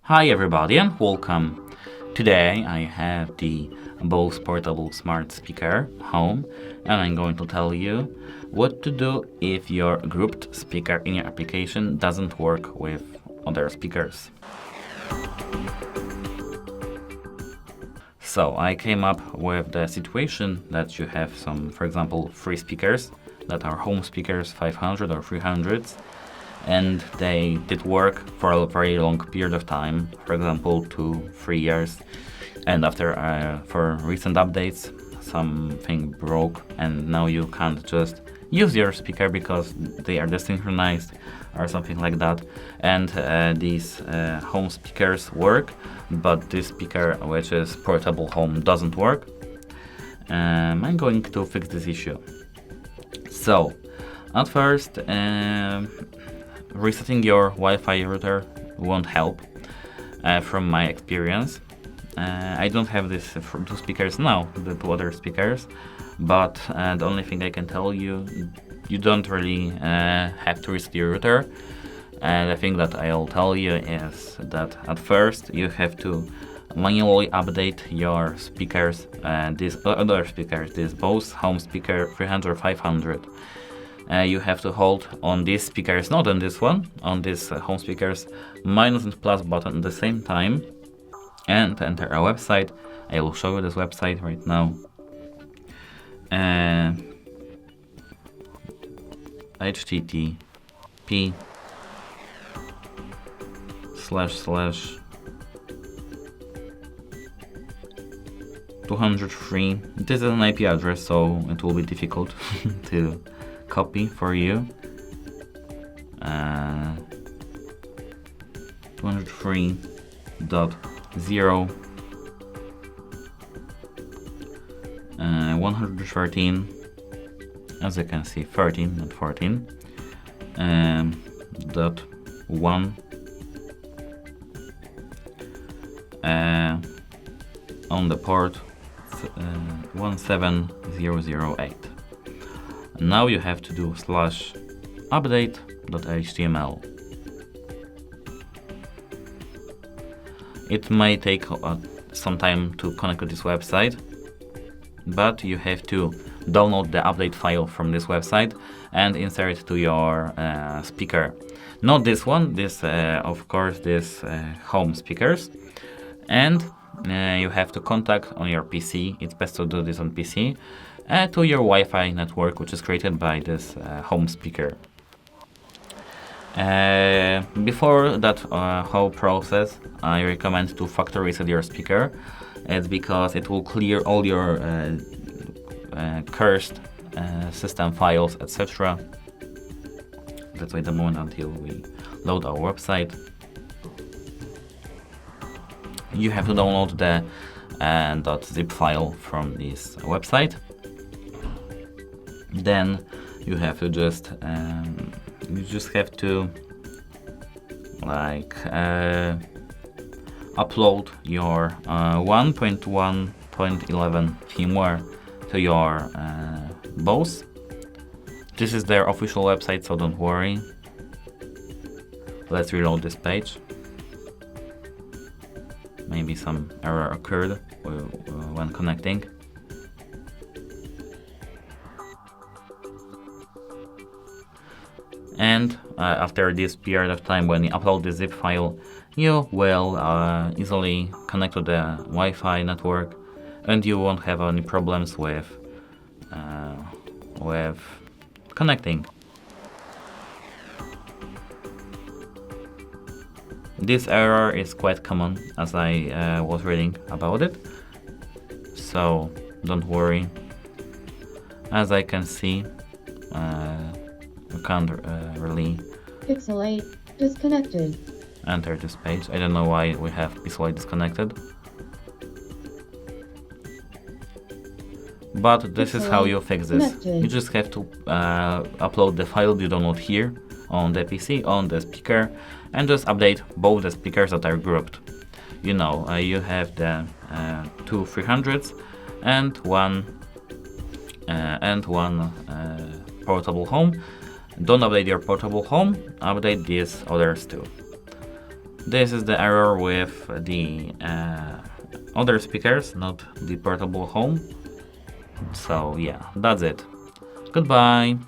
Hi everybody and welcome. Today I have the BOSE Portable Smart Speaker Home and I'm going to tell you what to do if your grouped speaker in your application doesn't work with other speakers. So I came up with the situation that you have some, for example, 3 speakers that are home speakers 500 or 300s, and they did work for a very long period of time, for example 2-3 years, and after for recent updates something broke and now you can't just use your speaker because they are desynchronized or something like that, and these home speakers work but this speaker, which is portable home, doesn't work. I'm going to fix this issue. So at first, resetting your Wi-Fi router won't help, from my experience. I don't have these 2 speakers now, the 2 other speakers, but the only thing I can tell you, you don't really have to reset your router. And the thing that I'll tell you is that at first you have to manually update your speakers, these other speakers, this BOSE Home Speaker 300-500. You have to hold on these speakers, not on this one, on these home speakers, minus and plus button at the same time, and enter a website. I will show you this website right now. http://203. This is an IP address, so it will be difficult to copy for you. 203.0 113, as you can see, 13 and 14, dot 1 on the port 17008. Now you have to do /update.html. It may take some time to connect to this website, but you have to download the update file from this website and insert it to your speaker. Not this one, this of course this home speakers, and you have to contact on your PC. It's best to do this on PC, to your Wi-Fi network, which is created by this home speaker. Before that whole process, I recommend to factory reset your speaker. It's because it will clear all your cursed system files, etc. Let's wait a moment until we load our website. You have to download the .zip file from this website. Then you have to just have to upload your 1.1.11 firmware to your BOSE. This is their official website, so don't worry. Let's reload this page. Maybe some error occurred when connecting. And after this period of time, when you upload the zip file, you will easily connect to the Wi-Fi network, and you won't have any problems with connecting. This error is quite common, as I was reading about it, so don't worry. As I can see, you can't really Pixel 8 disconnected. Enter this page. I don't know why we have Pixel 8 disconnected, but this is how you fix this. You just have to upload the file you download here on the PC, on the speaker, and just update both the speakers that are grouped. You know, you have the 2 300s and one portable home. Don't update your portable home, update these others too. This is the error with the other speakers, not the portable home. So yeah, that's it. Goodbye.